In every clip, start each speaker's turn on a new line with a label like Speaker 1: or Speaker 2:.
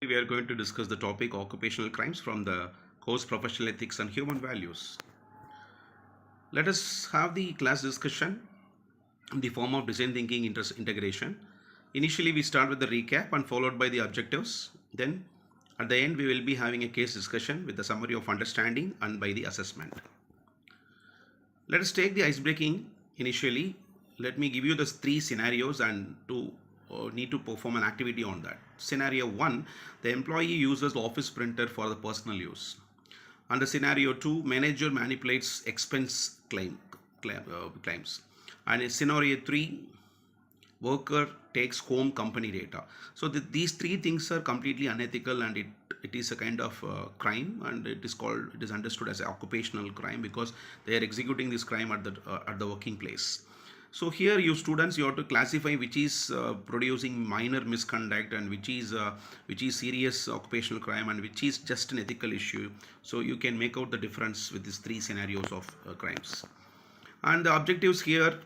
Speaker 1: We are going to discuss the topic occupational crimes from the course Professional Ethics and Human Values. Let us have the class discussion in the form of design thinking integration. Initially, we start with the recap and followed by the objectives. Then, at the end, we will be having a case discussion with the summary of understanding and by the assessment. Let us take the ice breaking initially. Let me give you the three scenarios and to need to perform an activity on that. Scenario 1, the employee uses the office printer for the personal use. Under scenario 2, manager manipulates expense claims. And in scenario 3, worker takes home company data. So these three things are completely unethical, and it is a kind of crime, and it is understood as an occupational crime because they are executing this crime at the working place. So here, you students, you have to classify which is producing minor misconduct and which is serious occupational crime and which is just an ethical issue. So you can make out the difference with these three scenarios of crimes. And the objectives here,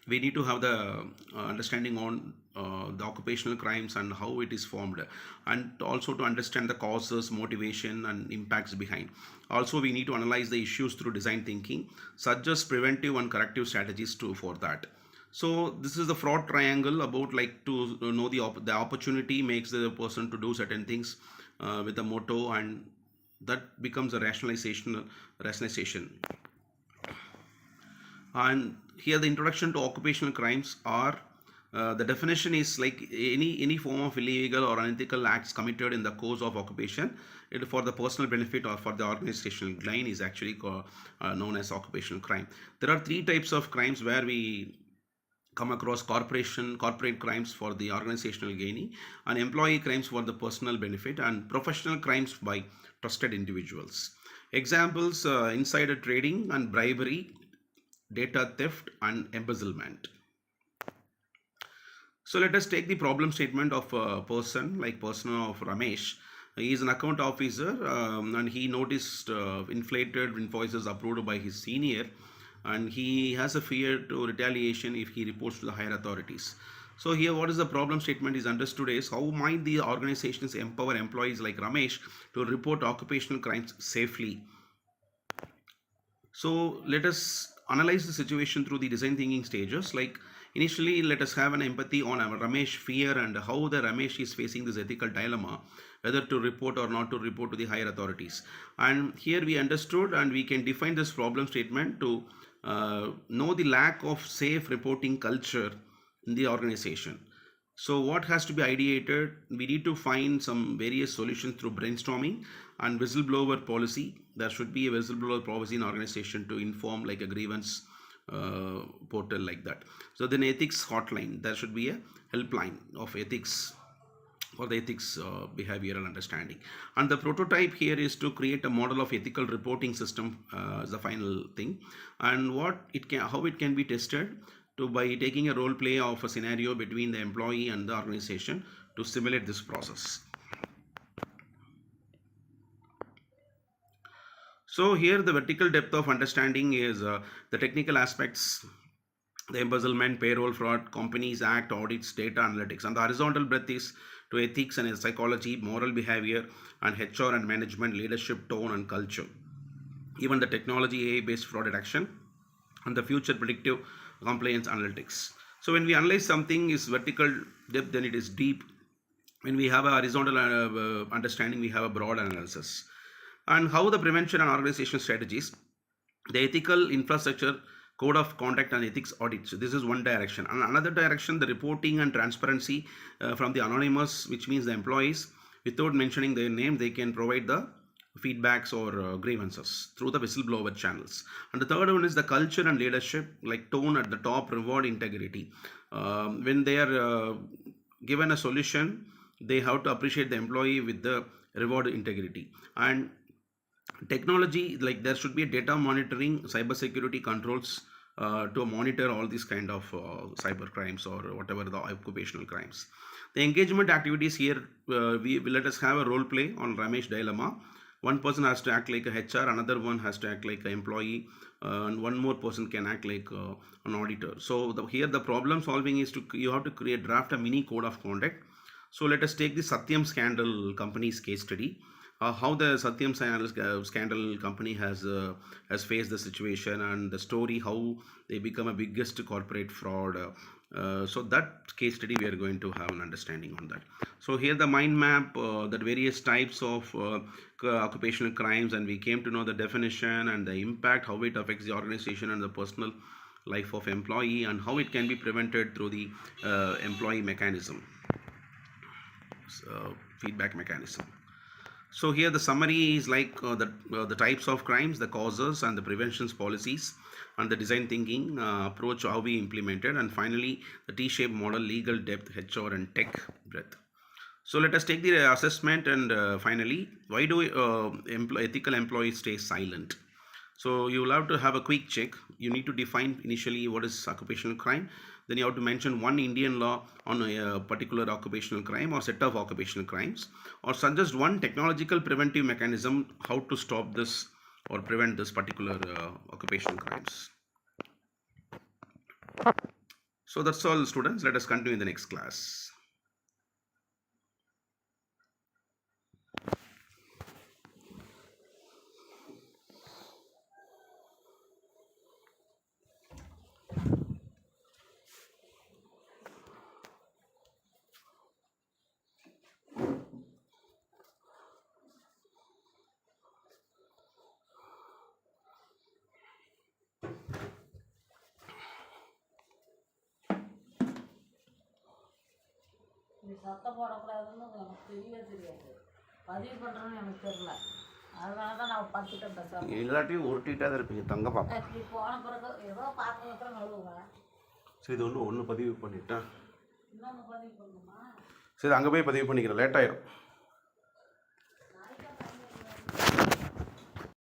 Speaker 1: we need to have the understanding on the occupational crimes and how it is formed, and also to understand the causes, motivation and impacts behind. Also, we need to analyze the issues through design thinking, suggest preventive and corrective strategies for that. So this is the fraud triangle about like to know the opportunity makes the person to do certain things with the motto, and that becomes a rationalization. And here the introduction to occupational crimes are the definition is like any form of illegal or unethical acts committed in the course of occupation for the personal benefit or for the organizational gain is actually known as occupational crime. There are three types of crimes where we come across: corporate crimes for the organizational gain, and employee crimes for the personal benefit, and professional crimes by trusted individuals. Examples: insider trading and bribery, data theft and embezzlement. So let us take the problem statement of a person of Ramesh. He is an account officer, and he noticed inflated invoices approved by his senior, and he has a fear to retaliation if he reports to the higher authorities. So here, what is the problem statement is understood is how might the organizations empower employees like Ramesh to report occupational crimes safely. So let us analyze the situation through the design thinking stages. Like initially, let us have an empathy on our Ramesh fear and how the Ramesh is facing this ethical dilemma, whether to report or not to report to the higher authorities. And here we understood, and we can define this problem statement to know the lack of safe reporting culture in the organization. So what has to be ideated? We need to find some various solutions through brainstorming and whistleblower policy. There should be a whistleblower policy in organization to inform like a grievance portal like that. So then ethics hotline, there should be a helpline of ethics for the ethics behavioral understanding. And the prototype here is to create a model of ethical reporting system as the final thing, and how it can be tested by taking a role play of a scenario between the employee and the organization to simulate this process. So here the vertical depth of understanding is the technical aspects, the embezzlement, payroll fraud, companies act, audits, data analytics, and the horizontal breadth is to ethics and psychology, moral behavior, and HR and management, leadership, tone and culture. Even the technology, AI based fraud detection, and the future predictive compliance analytics. So when we analyze something is vertical depth, then it is deep. When we have a horizontal understanding, we have a broad analysis. And how the prevention and organization strategies, the ethical infrastructure, code of conduct and ethics audits. This is one direction. And another direction, the reporting and transparency from the anonymous, which means the employees, without mentioning their name, they can provide the feedbacks or grievances through the whistleblower channels. And the third one is the culture and leadership, like tone at the top, reward integrity. When they are given a solution, they have to appreciate the employee with the reward integrity. And technology, like there should be a data monitoring, cybersecurity controls to monitor all these kind of cyber crimes or whatever the occupational crimes. The engagement activities here, we let us have a role play on Ramesh dilemma. One person has to act like a HR, another one has to act like an employee, and one more person can act like an auditor. So here the problem solving is you have to draft a mini code of conduct. So let us take the Satyam Scandal company's case study. How the Satyam Scandal company has faced the situation, and the story how they become a biggest corporate fraud. So that case study we are going to have an understanding on that. So here the mind map, that various types of occupational crimes, and we came to know the definition and the impact, how it affects the organization and the personal life of employee, and how it can be prevented through the employee mechanism, feedback mechanism. So here the summary is like the types of crimes, the causes, and the preventions policies, and the design thinking approach how we implemented, and finally the T-shaped model, legal depth, HR, and tech breadth. So let us take the assessment, and finally, why do ethical employees stay silent? So you will have to have a quick check. You need to define initially what is occupational crime. Then you have to mention one Indian law on a particular occupational crime or set of occupational crimes, or suggest one technological preventive mechanism how to stop this or prevent this particular occupational crimes. So that's all, students. Let us continue in the next class.
Speaker 2: நீ சத்தம் போடக்கூடாதுன்னு எனக்கு தெரியாது பதிவு பண்ணுறேன்னு எனக்கு தெரியல அதனால தான் நான் பார்த்துட்டேன் பேசாமல்
Speaker 1: எல்லாத்தையும் உருட்டிகிட்டே தான் இருப்பீங்க தங்க பாப்பா.
Speaker 2: நீ போன பிறகு ஏதோ பார்த்து மாத்திரம் நழுவுவேன்.
Speaker 1: சரி, இது ஒன்று பதிவு பண்ணிட்டேன்.
Speaker 2: இன்னொன்று பதிவு பண்ணணுமா?
Speaker 1: சரி, அங்கே போய் பதிவு பண்ணிக்கிறேன், லேட் ஆயிரும்.